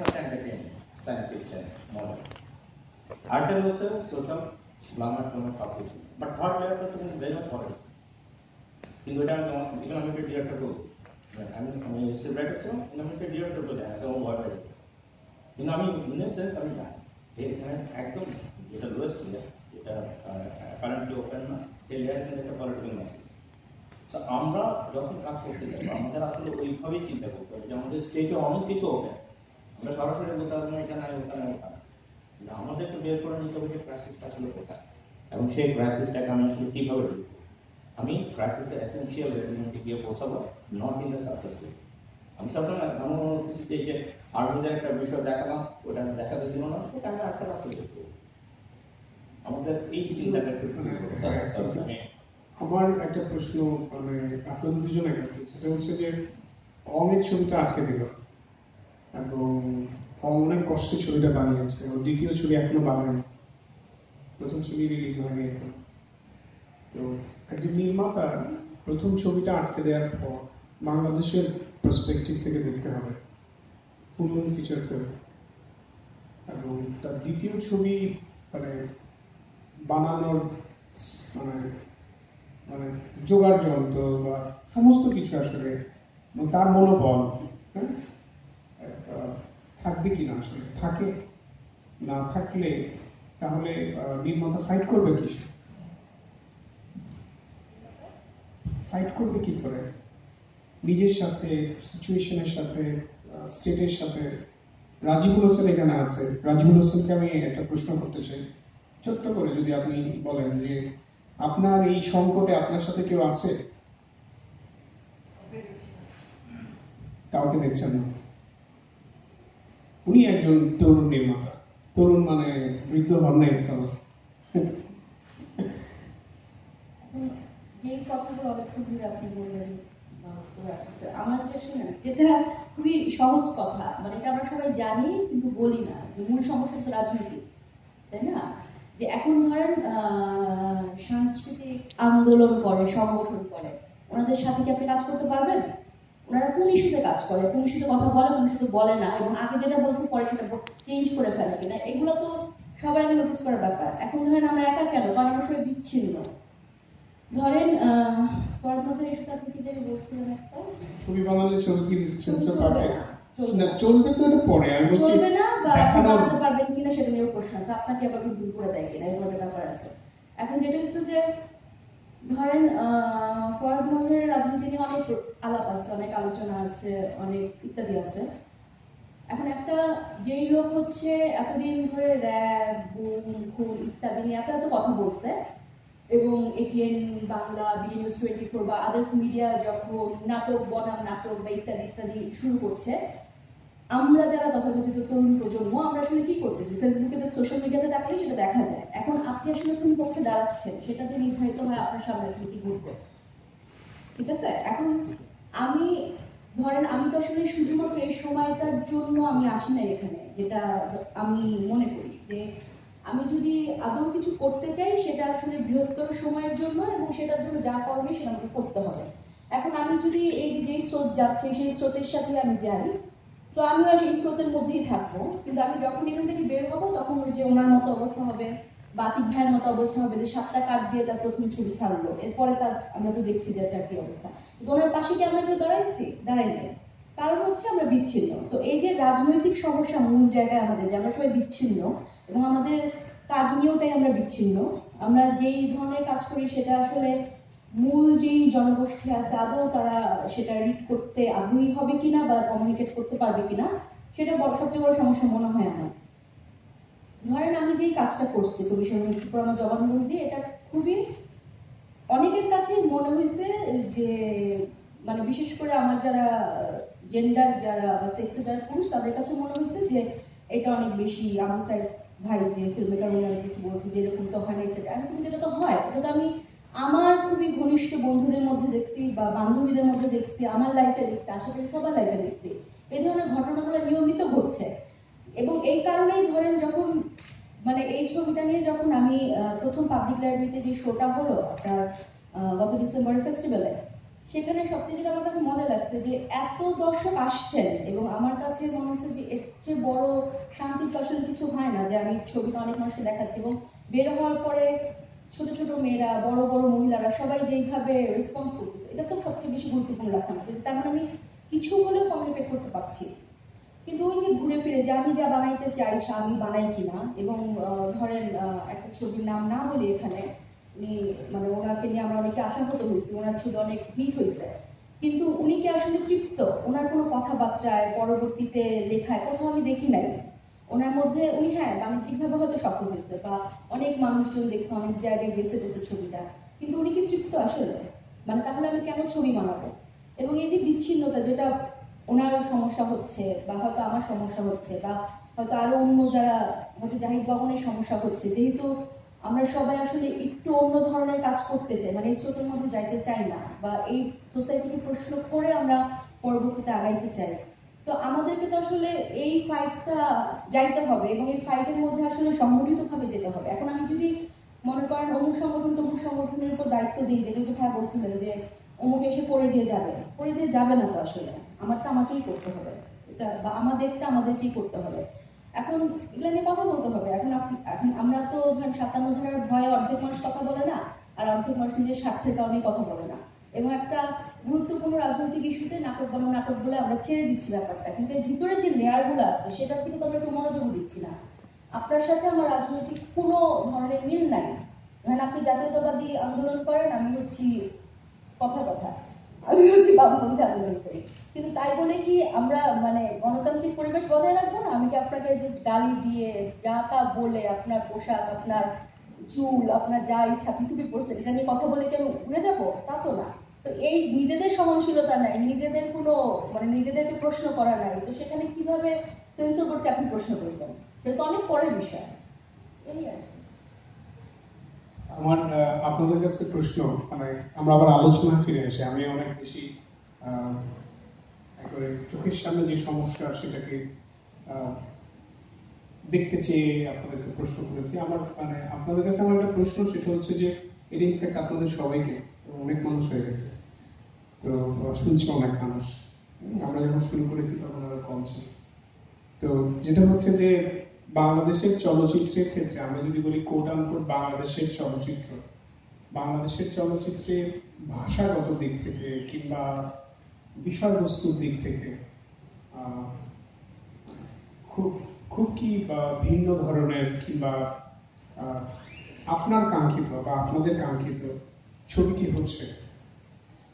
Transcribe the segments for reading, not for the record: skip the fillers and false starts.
হচ্ছে entertainment, science fiction, model. আরেকটা হচ্ছে সোশ্যাল, গ্ল্যামার ট্যামার সব কিছু। বাট থার্ড লেয়ারটা হচ্ছে কিন্তু ভেরি মাচ হরের। কিন্তু এটা আমি একটা ডিরেক্টর করবো, আমি স্ক্রিপ্ট রাইটার ছিলাম, কিন্তু আমি একটা ডিরেক্টর করে দেয় এবং ভয় পাই। কিন্তু আমি ইন এ সেন্স আমি জানি যে এখানে একদম যেটা লোয়েস্ট লেয়ার, যেটা কারেন্টলি ওপেন না, সেই লেয়ারে কিন্তু একটা পলিটিক্যাল মেসেজ। সো আমরা যখন কাজ করতে যাবো আমাদের আসলে ওইভাবেই চিন্তা করতে হবে যে আমাদের স্টেটে অনেক কিছু ওপেন, আমরা সরাসরি বলতে পারবো না এখানে ওখানে ওখানে, কিন্তু আমাদেরকে বের করে নিতে হবে যে ক্রাইসিসটা আসলে কোথায় এবং সেই ক্রাইসিসটাকে আমি আসলে কীভাবে দেখবো। আমি ক্রাইসিসের এসেন্সিয়াল এলিমেন্টে গিয়ে পৌঁছাবো, not in the surface level. আমি সবসময় এমন মনে হচ্ছে যে এই যে আর্মিদের একটা বিষয় দেখালাম, ওটা আমি দেখাতে দিব না, ওটা আমি একটা রাস্তা দেখবো। আমাদের এই চিন্তাটা একটু আমার একটা প্রশ্ন মানে আপনাদের দুজনের কাছে, সেটা হচ্ছে যে অনেক ছবিটা আটকে দিল এবং অনেক কষ্টে ছবিটা বানিয়েছে, দ্বিতীয় ছবি এখনো বানায়নি, প্রথম ছবি রিলিজ হয়নি এখন। তো একজন নির্মাতা প্রথম ছবিটা আটকে দেওয়ার পর বাংলাদেশের পার্সপেক্টিভ থেকে দেখতে হবে ফুল লেন্থ ফিচার ফিল্ম, এবং তার দ্বিতীয় ছবি মানে বানানোর মানে মানে জোগাড় যন্ত্র বা সমস্ত কিছু আসলে তার মনোবল, হ্যাঁ, থাকবে কিনা, আসলে থাকে না থাকলে তাহলে নির্মাতা ফাইট করবে কি, ফাইট করবে কি করে নিজের সাথে, সিচুয়েশনের সাথে, স্টেটের সাথে। রাজিবুল হোসেন এখানে আছে, রাজিবুল হোসেনকে আমি একটা প্রশ্ন করতে চাই ছোট্ট করে, যদি আপনি বলেন যে আপনার এই সংকটে আপনার সাথে কেউ আছে? কাউকে দেখছেন না। উনি একজন তরুণ নির্মাতা, তরুণ মানে বৃদ্ধ হন নাই এখনো। যে কথাগুলো অনেকক্ষণ ধরে আপনি বললেন আমার যে শুনেন, যেটা খুবই সহজ কথা, মানে এটা আমরা সবাই জানি কিন্তু বলি না, যে মূল সমস্যা তো রাজনীতি, তাই না? যে এখন ধরেন সাংস্কৃতিক আন্দোলন করে, সংগঠন করে, ওনাদের সাথে কি আপনি কাজ করতে পারবেন? ওনারা কোন ইস্যুতে কাজ করে, কোন ইস্যুতে কথা বলে, কোন ইস্যুতে বলে না, এবং আগে যেটা বলছে পরে সেটা চেঞ্জ করে ফেলে কিনা, এগুলো তো সবার আগে নোটিস করার ব্যাপার। এখন ধরেন আমরা একা কেন, কারণ আমরা সবাই বিচ্ছিন্ন। ধরেন ফরহাদ মাসের ইস্যুতে আপনি কি জানি বলছিলেন, একটা ছবি বানালে ছবি কি সেন্সর পাবে না, চলবে তো, এটা পরে আমি বলছি চলবে না, বা বানাতে পারবেন কিনা সেটা নিয়েও প্রশ্ন আছে, আপনাকে আবার খুব দূর করে দেয় কিনা, এরকম একটা ব্যাপার আছে। এখন যেটা হচ্ছে যে ধরেন ফরহাদ মাসের রাজনীতি নিয়ে অনেক আলাপ আছে, অনেক আলোচনা আছে, অনেক ইত্যাদি আছে। এখন একটা যেই লোক হচ্ছে এতদিন ধরে র্যাব, গুম, খুন ইত্যাদি নিয়ে এত কথা বলছে, এবং এটিএন বাংলা, বিডি নিউজ 24 বা আদার্স মিডিয়া যখন নাটক বনাম নাটক বা ইত্যাদি ইত্যাদি শুরু করছে, আমরা যারা তথাকথিত তরুণ প্রজন্ম, আমরা আসলে কি করতেছি? ফেসবুকে, সোশ্যাল মিডিয়াতে দেখলে সেটা দেখা যায়। এখন আপনি আসলে কোন পক্ষে দাঁড়াচ্ছেন সেটাতে নির্ধারিত হয় আপনার সামনে আসলে কি ঘটবে, ঠিক আছে? এখন আমি ধরেন আমি তো আসলে শুধুমাত্র এই সময়টার জন্য আমি আসি না এখানে, যেটা আমি মনে করি যে আমি যদি আদৌ কিছু করতে চাই সেটা আসলে বৃহত্তর সময়ের জন্য, এবং সেটার জন্য যা করবে সেটা আমাকে করতে হবে। এখন আমি যদি এই যে যেই স্রোত যাচ্ছে সেই স্রোতের সাথে আমি যাই, তো আমি আর সেই স্রোতের মধ্যেই থাকবো, কিন্তু আমি যখন এখান থেকে বের হবো তখন ওই যে ওনার মতো অবস্থা হবে, বাতিক ভাইয়ের মতো অবস্থা হবে, যে 7টা কাঠ দিয়ে তার প্রথম ছবি ছাড়লো, এরপরে তার আমরা তো দেখছি যে তার কি অবস্থা। ওনার পাশে কি আমরা কেউ দাঁড়াইছি? দাঁড়াই নাই, কারণ হচ্ছে আমরা বিচ্ছিন্ন। তো এই যে রাজনৈতিক সমস্যা মূল জায়গায় আমাদের, যে আমরা সবাই বিচ্ছিন্ন এবং আমাদের কাজ নিয়েও তাই আমরা বিচ্ছিন্ন। আমরা যেই ধরনের কাজ করি সেটা আসলে মূল যেই জনগোষ্ঠী আছে আদৌ তারা সেটা রিড করতে আগ্রহী হবে কিনা বা কমিউনিকেট করতে পারবে কিনা, সেটা সবচেয়ে বড় সমস্যা মনে হয় আমার। ধরেন আমি যেই কাজটা করছি কবি সম্মেলনের উপর আমার জবানবন্দি দিয়ে, এটা খুবই অনেকের কাছে মনে হয়েছে যে মানে বিশেষ করে আমার যারা জেন্ডার, যারা বা সেক্সে যারা পুরুষ, তাদের কাছে মনে হয়েছে যে এটা অনেক বেশি আবু সাইদ ভাই যে ফিল্মেকার উনি অনেক কিছু বলছে যে এরকম তো হয় না ইত্যাদি। আমি কিন্তু এটা তো হয়, এটা তো আমি আমার খুবই ঘনিষ্ঠ বন্ধুদের মধ্যে দেখছি বা বান্ধবীদের মধ্যে দেখছি, আমার লাইফে দেখছি, আশেপাশে সবার লাইফে দেখছি এই ধরনের ঘটনাগুলো নিয়মিত ঘটছে। এবং এই কারণেই ধরেন যখন মানে এই ছবিটা নিয়ে যখন আমি প্রথম পাবলিক লাইব্রেরিতে যে শোটা হলো আপনার গত ডিসেম্বরের ফেস্টিভ্যালে, সেখানে সবচেয়ে যেটা আমার কাছে মজা লাগছে যে এত দর্শক আসছেন, এবং আমার কাছে মনে হচ্ছে যে এর চেয়ে বড় শান্তি তো আসলে কিছু হয় না, যে আমি ছবিটা অনেক মানুষকে দেখাচ্ছি এবং বের হওয়ার পরে ছোট ছোট মেয়েরা, বড় বড় মহিলারা সবাই যেইভাবে রেসপন্স করতেছে, এটা তো সবচেয়ে বেশি গুরুত্বপূর্ণ লাগছে আমার, যে তার মানে আমি কিছু হলেও কমিউনিকেট করতে পারছি। কিন্তু ওই যে ঘুরে ফিরে যে আমি যা বানাইতে চাই আমি বানাই কিনা, এবং ধরেন একটা ছবির নাম না বলি এখানে, উনি মানে ওনাকে নিয়ে আমরা অনেকে আশাহত হয়েছি, ওনার ছবি অনেক হিট হয়েছে, কিন্তু উনি কি আসলে তৃপ্ত? ওনার কোনো কথাবার্তায়, পরবর্তীতে লেখায় কোথাও আমি দেখি নাই ওনার মধ্যে, উনি হ্যাঁ বাণিজ্যিকভাবে হয়তো সফল হয়েছে বা অনেক মানুষজন দেখছে, অনেক জায়গায় গেছে গেছে ছবিটা, কিন্তু উনি কি তৃপ্ত আসলে? মানে তাহলে আমি কেন ছবি বানাবো? এবং এই যে বিচ্ছিন্নতা, যেটা ওনার সমস্যা হচ্ছে বা হয়তো আমার সমস্যা হচ্ছে বা হয়তো আরো অন্য যারা, হয়তো জাহিদ বাবনের সমস্যা হচ্ছে, যেহেতু আমরা সবাই আসলে একটু অন্য ধরনের কাজ করতে চাই, মানে এই স্রোতের মধ্যে যাইতে চাই না, বা এই সোসাইটিকে প্রশ্ন করে আমরা পরবর্তীতে আগাইতে চাই। তো আমাদেরকে তো আসলে এই ফাইটটা যাইতে হবে, এবং এই ফাইটের মধ্যে আসলে সংগঠিতভাবে যেতে হবে। এখন আমি যদি মনে করেন অমুক সংগঠন তমুক সংগঠনের উপর দায়িত্ব দিই, যেটা যে ভাই বলছিলেন যে অমুক এসে করে দিয়ে যাবে না তো আসলে, আমারটা আমাকেই করতে হবে, এটা বা আমাদেরটা আমাদেরকেই করতে হবে। এখন এগুলো নিয়ে কথা বলতে হবে। এখন আমরা তো ধরেন 57 ধারার ভয়ে অর্ধেক মানুষ কথা বলে না, আর অর্ধেক মানুষ নিজের স্বার্থের কারণে কথা বলে না, এবং একটা গুরুত্বপূর্ণ রাজনৈতিক ইস্যুতে নাটক বানানো, নাটক বলে আমরা ছেড়ে দিচ্ছি ব্যাপারটা, কিন্তু এর ভিতরে যে লেয়ার গুলো আছে সেটার দিকে তো আমরা একটু মনোযোগ দিচ্ছি না। আপনার সাথে আমার রাজনৈতিক কোনো ধরনের মিল নাই, ধরেন আপনি জাতীয়তাবাদী আন্দোলন করেন, আমি হচ্ছি কথা কথা আমি হচ্ছি বামপন্থী আন্দোলন করি, কিন্তু তাই বলে কি আমরা মানে গণতান্ত্রিক পরিবেশ বজায় রাখবো না? আমি কি আপনাকে জাস্ট গালি দিয়ে, যা তা বলে, আপনার পোশাক, আপনার চুল, আপনার যা ইচ্ছা আপনি টুপি পড়ছেন এটা নিয়ে কথা বলে কেউ ঘুরে যাবো? তা তো না। তো এই নিজেদের সহনশীলতা নাই, নিজেদের কোনো মানে নিজেদেরকে প্রশ্ন করা নাই, তো সেখানে কিভাবে সেন্সর বোর্ডকে আপনি প্রশ্ন করবেন? সেটা তো অনেক পরের বিষয়। এই আর কি। আমার আপনাদের কাছে প্রশ্ন, মানে আমরা আবার আলোচনায় ফিরে আসি। আমি অনেক বেশি আহ, একেবারে চোখের সামনে যে সমস্যা সেটাকে আহ, দেখতে চেয়ে আপনাদেরকে প্রশ্ন করেছি। আমার মানে আপনাদের কাছে আমার একটা প্রশ্ন, সেটা হচ্ছে যে এর ইনফ্যাক্ট আপনাদের সবাইকে, অনেক মানুষ হয়ে গেছে, তো শুনছে অনেক মানুষ। আমরা যখন শুরু করেছি তখন আরো কম ছিল। তো যেটা হচ্ছে যে বাংলাদেশের চলচ্চিত্রের ক্ষেত্রে আমরা যদি বলি কোট আনকোট বাংলাদেশের চলচ্চিত্রের ভাষাগত দিক থেকে কিংবা বিষয়বস্তুর দিক থেকে আহ, খুব খুব কি ভিন্ন ধরনের কিংবা আহ, আপনার কাঙ্ক্ষিত বা আপনাদের কাঙ্ক্ষিত ছবি কি হচ্ছে,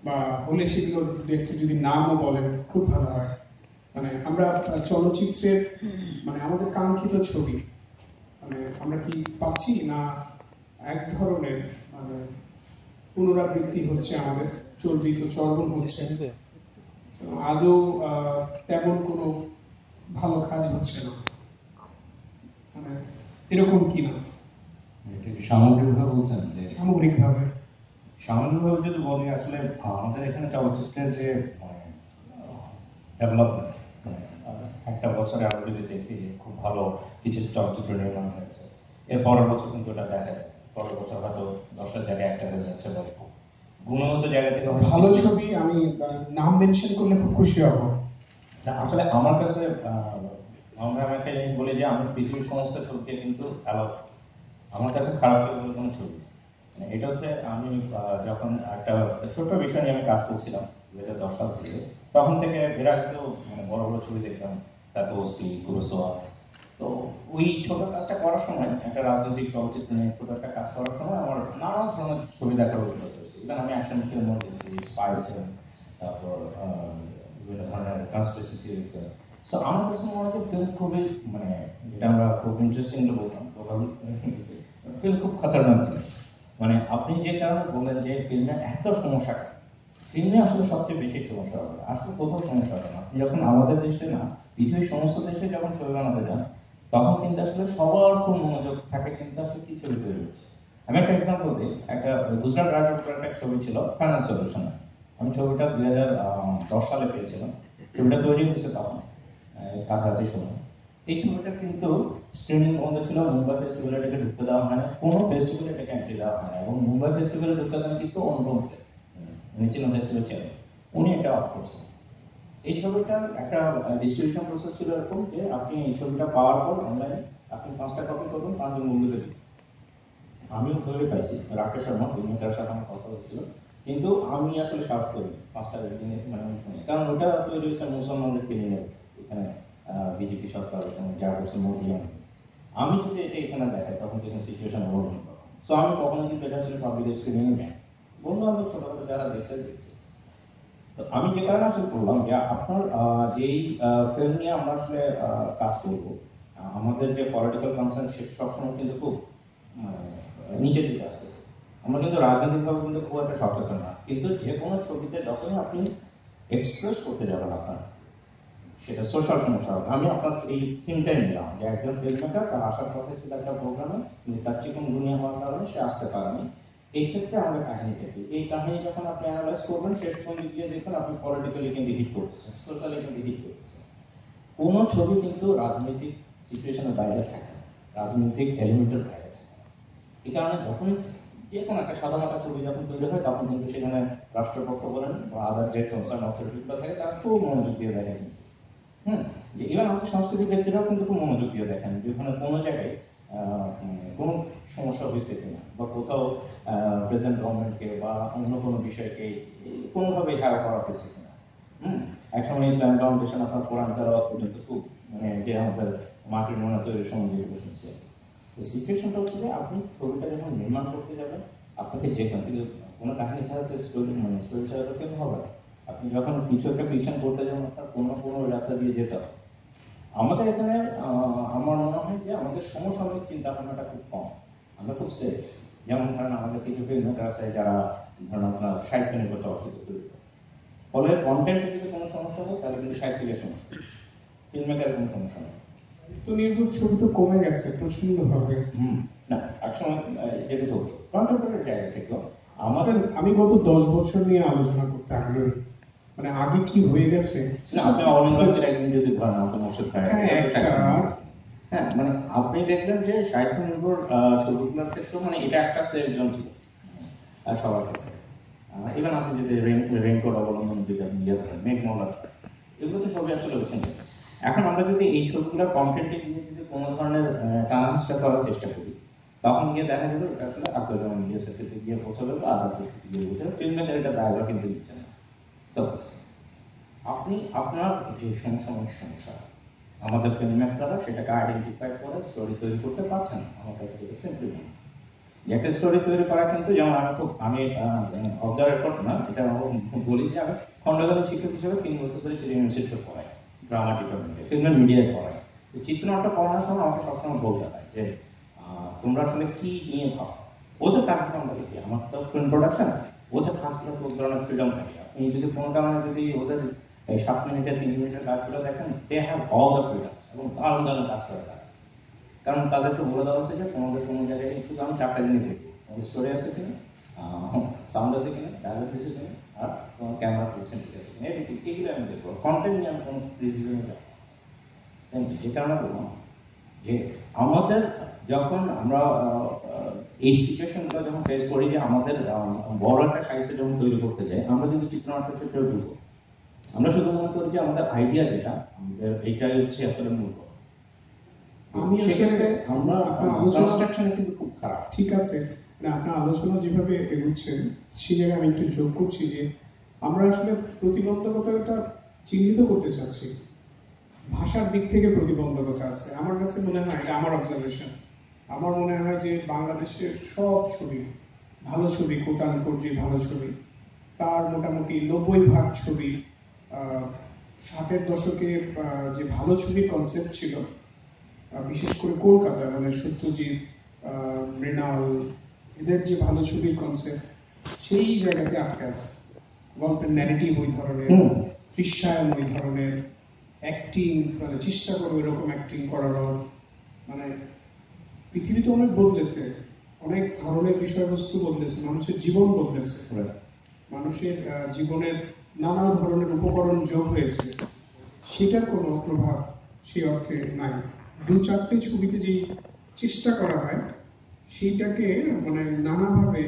বা হলে সেগুলো একটু যদি নামও বলেন খুব ভালো হয়। মানে আমরা চলচ্চিত্রের মানে আমাদের কাঙ্ক্ষিত ছবি মানে আমরা কি পাচ্ছি, না এক ধরনের মানে পুনরাবৃত্তি হচ্ছে, আমাদের চর্বিত চর্বণ হচ্ছে, আদৌ তেমন কোনো ভালো কাজ হচ্ছে না, মানে এরকম কি না? এটা কি সামগ্রিকভাবে বলছেন? যে সামগ্রিকভাবে সামগ্রিকভাবে যদি বলি, আসলে আমাদের এখানে চলচ্চিত্রের যে ডেভেলপমেন্ট, একটা বছরে আমরা যদি দেখি যে খুব ভালো কিছু চলচ্চিত্র নির্মাণ হয়েছে, এর পরের বছর কিন্তু ওটা দেখা যায়, পরের বছর হয়তো 10-এর জায়গায় একটা হয়ে যাচ্ছে, বা গুণগত জায়গা থেকে ভালো ছবি আমি নাম মেনশন করলে খুব খুশি হব। আসলে আমার কাছে আমরা একটা জিনিস বলি যে আমি পৃথিবীর সমস্ত ছবিকে কিন্তু অ্যালাউ, আমার কাছে খারাপ লাগে বলে কোনো ছবি নেই। মানে এটা হচ্ছে আমি যখন একটা ছোট্ট বিষয় নিয়ে আমি কাজ করছিলাম 2010 সাল থেকে, তখন থেকে এরা কিন্তু মানে বড় বড় ছবি দেখতাম, তারপর ওসি কুরোসাওয়া। তো ওই ছোট কাজটা করার সময়, একটা রাজনৈতিক চলচ্চিত্র নিয়ে ছোট একটা কাজ করার সময় আমার নানা ধরনের ছবি দেখার অভিজ্ঞতা হয়েছে। ইভেন আমি অ্যাকশন ফিল্ম দেখছি, স্পাই ফিল্ম, তারপর বিভিন্ন ধরনের কনস্পিরেসি থিওরি ফিল্ম। সো আমার কাছে মনে হয় যে ফিল্ম খুবই মানে, যেটা আমরা খুব ইন্টারেস্টিংলি বলতাম লোকাল, ফিল্ম খুব খতরনাক জিনিস। মানে আপনি যে কারণে বললেন যে ফিল্মে এত সমস্যা, ফিল্মে আসলে সবচেয়ে বেশি সমস্যা হবে, আসলে কোথাও সমস্যা হবে না। আপনি যখন আমাদের দেশে না, পৃথিবীর সমস্ত দেশে যখন ছবি বানাতে যান, তখন কিন্তু আসলে সবার খুব মনোযোগ থাকে কিন্তু আসলে কি ছবি তৈরি হচ্ছে। আমি একটা এক্সাম্পল দিই, একটা গুজরাট রাজার উপর একটা ছবি ছিল ফাইনাল সলিউশন। আমি ছবিটা 2010 সালে পেয়েছিলাম, ছবিটা তৈরি হয়েছে তখন কাছাকাছি সময়। এই ছবিটা কিন্তু স্ক্রিনিং বন্ধ ছিল, মুম্বাই ফেস্টিভ্যালে এটাকে ঢুকতে দেওয়া হয় না, কোনো ফেস্টিভ্যালে এটাকে এন্ট্রি দেওয়া হয় না, এবং মুম্বাই ফেস্টিভ্যালে ঢুকতে দেন কিন্তু অনুপম খের। উনি ছিলেন ফেস্টিভ্যাল চেয়ারম্যান, উনি এটা অফ করছেন। এই ছবিটার একটা ডিস্ট্রিবিউশন প্রসেস ছিল এরকম যে আপনি এই ছবিটা পাওয়ার পর অনলাইনে আপনি 5টা কপি করবেন 5 জন বন্ধুকে দিন। আমিও ধরে পাইছি রাকেশ শর্মা ফিল্মমেকার সাথে আমার কথা হয়েছিল, কিন্তু আমি আসলে সাহস করি 5টা দিনে মানে কারণ ওটা তৈরি হয়েছে মুসলমানদেরকে নিয়ে এখানে বিজেপি সরকারের সঙ্গে যা করছে মোদী আমি যদি এটা এখানে দেখাই তখন তো এখানে সিচুয়েশন অবলম্বন করবো। সো আমি কখনো কিন্তু এটা আসলে পাবলিক স্ক্রিনে নেই, বন্ধু বান্ধব ছোটখাটো যারা দেখছে দেখছে। তো আমি যে কারণে আসলে বললাম যে আপনার যেই ফিল্ম নিয়ে আমরা আসলে কাজ করবো, আমাদের যে পলিটিক্যাল কনসার্ন সেটা সবসময় কিন্তু খুব মানে নিচের দিকে আসতেছে। আমরা কিন্তু রাজনৈতিকভাবে কিন্তু খুব একটা সচেতন না, কিন্তু যে কোনো ছবিতে যখনই আপনি এক্সপ্রেস করতে যাবেন আপনার সেটা সোশ্যাল সমস্যা হবে। আমি আপনার এই থিমটাই নিলাম যে একজন ফিল্ম মেকার তার আসার পথে ছিল একটা প্রোগ্রামে, কিন্তু তার চিকন দুনিয়া হওয়ার কারণে সে আসতে পারেনি। এই ক্ষেত্রে আমাদের কাহিনীটা কি, এই কাহিনী যখন আপনি অ্যানালাইজ করবেন শেষ পর্যন্ত গিয়ে দেখবেন আপনি পলিটিক্যালি কিন্তু হিট করতেছেন, সোশ্যালি কিন্তু হিট করতেছেন। কোনো ছবি কিন্তু রাজনৈতিক সিচুয়েশনের বাইরে থাকে না, রাজনৈতিক এলিমেন্টের বাইরে থাকে না। এই কারণে যখন যে কোনো একটা সাদামাটা ছবি যখন তৈরি হয় তখন কিন্তু সেখানে রাষ্ট্রপক্ষ বলেন বা আদার যে কনসার্ন অথরিটিগুলো থাকে তারা খুব মনোযোগ দিয়ে দেখে কিন্তু যে ইভেন আমাদের সাংস্কৃতিক ব্যক্তিরাও কিন্তু খুব মনোযোগ দিয়ে দেখেন যে ওখানে কোনো জায়গায় কোনো সমস্যা হয়েছে কিনা বা কোথাও প্রেজেন্ট গভর্নমেন্টকে বা অন্য কোনো বিষয়কে কোনোভাবে হ্যায় করা হয়েছে কিনা। একসময় ইসলাম ফাউন্ডেশন আপনার কোরআন তেলাওয়াত পর্যন্ত খুব মানে যে আমাদের মাটির মনে তৈরির সম্বন্ধে শুনছে। তো সিচুয়েশনটা হচ্ছে যে আপনি ছবিটা যখন নির্মাণ করতে যাবেন আপনাকে যে কিন্তু কোনো কাহিনী ছাড়া তো স্টোরি মানে স্টোরি ছাড়া তো কেন হবে না। আপনি যখন কিছু একটা ফিকশন করতে যাবেন আপনার কোনো রাস্তা দিয়ে যেতে হবে। আমাদের এখানে আমার মনে হয় যে আমাদের সমসাময়িক চিন্তা ভাবনাটা খুব কম, আমরা খুব সেফ। যেমন ধরেন আমাদের কিছু ফিল্ম মেকার আছে যারা ধরেন আপনার 60 মিনিট চলচ্চিত্র তৈরি করে, ফলে কন্টেন্টে যদি কোনো সমস্যা হয় তাহলে কিন্তু 60 থেকে সমস্যা, ফিল্ম মেকারের কোনো সমস্যা নেই। তো নির্ভর ছবি তো কমে গেছে প্রচন্ড ভাবে। না একসময় যেটা চলতো কন্টেম্পোরারি জায়গা থেকে আমাদের আমি গত 10 বছর নিয়ে আলোচনা করতে আগ্রহী, মানে আগে কি হয়ে গেছে। না আপনি অনির্বাণের একদিন যদি ধরেন আপনি মোর্শেদ ভাই হ্যাঁ মানে আপনি দেখবেন যে 60 মিনিট ছবিগুলোর ক্ষেত্রে মানে এটা একটা সেফ জোন ছিল সবার ক্ষেত্রে। ইভেন আপনি যদি রেইনকোট অবলম্বন যদি আপনি ইয়ে ধরেন মেঘমলা, এগুলো তো ছবি আসলে ওখানে। এখন আমরা যদি এই ছবিগুলোর কন্টেন্টে গিয়ে যদি কোনো ধরনের টানাহাসটা করার চেষ্টা করি তখন গিয়ে দেখা যাবে এটা আসলে আগ্রহজনক বিএসএফ থেকে গিয়ে পৌঁছাবে বা আদার থেকে গিয়ে পৌঁছাবে, ফিল্ম মেকার এটা ড্রাইভার কিন্তু দিচ্ছে না। সাপোজ আপনি আপনার যে সমসাময়িক সমস্যা আমাদের ফিল্ম মেকাররা সেটাকে আইডেন্টিফাই করে স্টোরি তৈরি করতে পারছেন না। আমার কাছে যেটা সিম্পলি মনে একটা স্টোরি তৈরি করা কিন্তু যেমন আমি অবজার্ভ রেকর্ড না এটা বলি যে আমি খণ্ডকালীন শিক্ষক হিসেবে 3 বছর ধরে ইউনিভার্সিটিতে পড়াই, ড্রামা ডিপার্টমেন্টে ফিল্ম মিডিয়ায় পড়াই। তো চিত্রনাট্য পড়ানোর সময় আমাকে সবসময় বলতে হয় যে তোমরা আসলে কি নিয়ে ভাবো, ওদের টার্গেট আমরা দেখি আমার তো ফিল্ম প্রোডাকশন, ওদের কাজগুলো খুব ধরনের ফ্রিডম থাকে। আপনি যদি কোনো কারণে যদি ওদের এই 7 মিনিটের 3 মিনিটের কাজগুলো দেখেন they have all the freedom এবং দারুণ দারুণ কাজ করে তারা, কারণ তাদেরকে বলে দেওয়া হচ্ছে যে তোমাদের কোনো জায়গায় শুধু আমি 4টা জিনিস দেখি, তোমার স্টোরি আছে কিনা, সাউন্ড আছে কিনা, ডায়লগ দিচ্ছে কিনা, আর তোমার ক্যামেরা পজিশন ঠিক আছে কিনা, এগুলো আমি দেখবো। কন্টেন্ট নিয়ে আমি কোনো ডিসিশনে যাবো। যে কারণে বললাম যে আমাদের যখন আমরা এই সিচুয়েশনগুলো যখন ফেস করি যে আমাদের বড় একটা সাহিত্য যখন তৈরি করতে যাই আমরা কিন্তু চিত্রনাট্যের ক্ষেত্রেও ঢুকবো। আমরা শুধু মনে করি যে আমাদের আইডিয়া যেটা আমাদের এইটাই হচ্ছে আসলে মূল। আমি সেক্ষেত্রে আমরা আলোচনা কনস্ট্রাকশনে কিন্তু খুব খারাপ। ঠিক আছে, মানে আপনার আলোচনা যেভাবে এগুচ্ছেন সেই জায়গায় আমি একটু যোগ করছি যে আমরা আসলে প্রতিবন্ধকতাটা চিহ্নিত করতে চাচ্ছি, ভাষার দিক থেকে প্রতিবন্ধকতা আছে। আমার কাছে মনে হয়, এটা আমার অবজারভেশন, আমার মনে হয় যে বাংলাদেশের সব ছবি ভালো ছবি, কোটান কোট যে ভালো ছবি তার মোটামুটি 90% ছবি 60-এর দশকে যে ভালো ছবির কনসেপ্ট ছিল বিশেষ করে কলকাতায় মানে সত্যজিৎ, মৃণাল এদের যে ভালো ছবির কনসেপ্ট সেই জায়গাতে আটকে আছে। গল্পের ন্যারেটিভ ওই ধরনের, দৃশ্যায়ন ওই ধরনের, অ্যাক্টিং মানে চেষ্টা করবো এরকম অ্যাক্টিং করানোর, মানে পৃথিবী তো অনেক বদলেছে, অনেক ধরনের বিষয়বস্তু বদলেছে, মানুষের জীবন বদলেছে, মানুষের জীবনের নানা ধরনের উপকরণ যোগ হয়েছে, সেটার কোনো প্রভাব সেই অর্থে নাই। 2-4টে ছবিতে যে চেষ্টা করা হয় সেইটাকে মানে নানাভাবে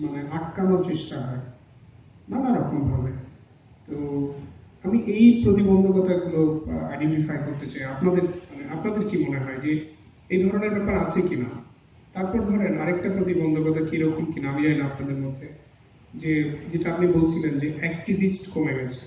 মানে আটকানোর চেষ্টা হয়। নানা রকম ভাবে। তো আমি এই প্রতিবন্ধকতাগুলো আইডেন্টিফাই করতে চাই। আপনাদের কি মনে হয় যে এই ধরনের ব্যাপার আছে কিনা? তারপর ধরেন আরেকটা প্রতিবন্ধকতা কিরকম কিনা আমি জানি না আপনাদের মধ্যে, যে যেটা আপনি বলছিলেন যে অ্যাক্টিভিস্ট কমে গেছে।